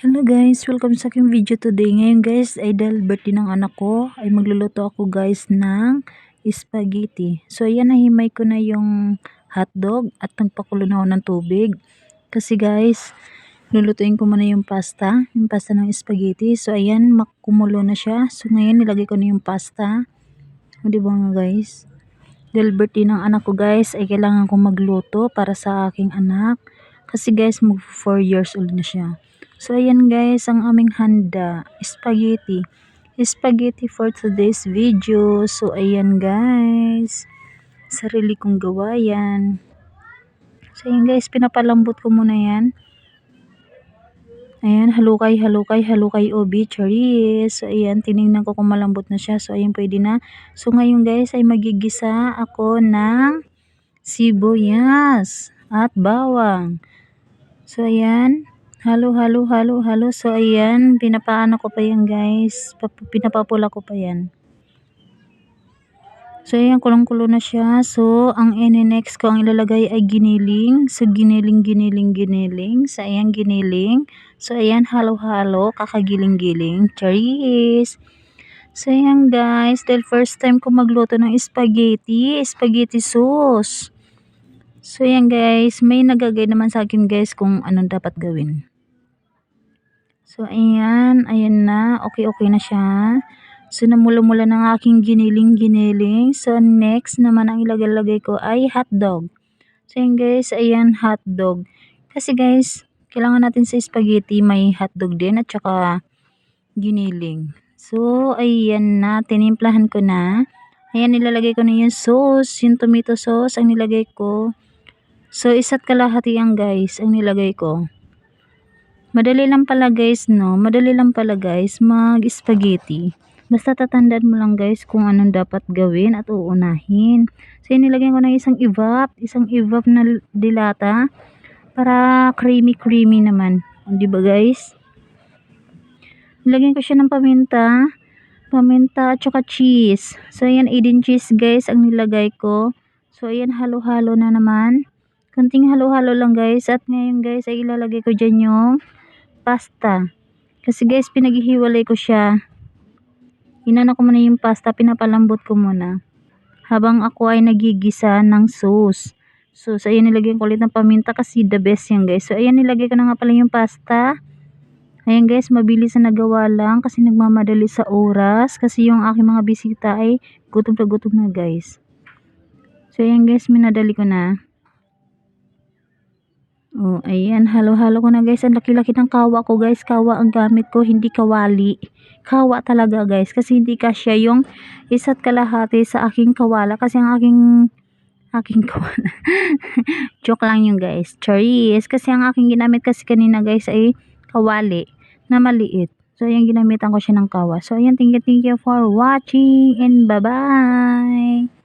Hello guys, welcome sa aking video today. Ngayon guys ay dahil birthday ng anak ko ay magluluto ako guys ng spaghetti. So ayan, nahimay ko na yung hotdog at nagpakulo na ako ng tubig. Kasi guys, lulutuin ko muna yung pasta ng spaghetti. So ayan, makumulo na siya. So ngayon nilagay ko na yung pasta. O diba nga guys? Dahil birthday ng anak ko guys ay kailangan kong magluto para sa aking anak. Kasi guys, mag 4 years old na siya. So ayan guys, ang aming handa, spaghetti. Spaghetti for today's video. So ayan guys, sarili kong gawa yan. So ayan guys, pinapalambot ko muna yan. Ayan, halukay ubi, charis. So ayan, tinignan ko kung malambot na siya. So ayan, pwede na. So ngayon guys ay magigisa ako ng sibuyas at bawang. So ayan, halo. So ayan, pinapaano ko pa yan guys, pinapapula ko pa yan. So ayan, kulong-kulo na siya. So ang next ko ang ilalagay ay giniling. So giniling. So ayan, giniling. So ayan, halo, kakagiling-giling. Charis. So ayan guys, dahil first time ko magluto ng spaghetti sauce. So ayan guys, may nagagay naman sa akin guys kung anong dapat gawin. So ayan na, okay na siya. So namula-mula ng aking giniling. So next naman ang ilagay ko ay hotdog. So ayan guys, ayan hotdog. Kasi guys, kailangan natin sa spaghetti may hotdog din at saka giniling. So ayan na, tinimplahan ko na. Ayan, nilalagay ko na yung sauce, yung tomato sauce ang nilagay ko. So, 1 kalahati yan guys, ang nilagay ko. Madali lang pala guys, no? Madali lang pala guys, mag-spaghetti. Basta tatandaan mo lang guys kung anong dapat gawin at uunahin. So, nilagyan ko na isang evap na dilata para creamy naman. Diba guys? Nilagyan ko siya ng paminta at saka cheese. So, ayan, 18 cheese guys ang nilagay ko. So, ayan, halo-halo na naman. Kunting halo-halo lang guys. At ngayon guys ay ilalagay ko dyan yung pasta. Kasi guys, pinaghihiwalay ko siya. Inano ko muna yung pasta, pinapalambot ko muna. Habang ako ay nagigisa ng sauce. So ayan, nilagyan ko ulit ng paminta kasi the best yan guys. So ayan, nilagay ko na nga pala yung pasta. Ayan guys, mabilis na nagawa lang kasi nagmamadali sa oras. Kasi yung aking mga bisita ay gutom na guys. So ayan guys, minadali ko na. Oh, ayan, halo-halo ko na guys. Ang laki-laki ng kawa ko guys. Kawa ang gamit ko, hindi kawali. Kawa talaga guys. Kasi hindi kasya yung 1 kalahati sa aking kawala. Kasi ang aking kawala. Joke lang yung guys. Charis. Kasi ang aking ginamit kasi kanina guys ay kawali na maliit. So, ayan, ginamitan ko siya ng kawa. So, ayan, thank you for watching and bye-bye.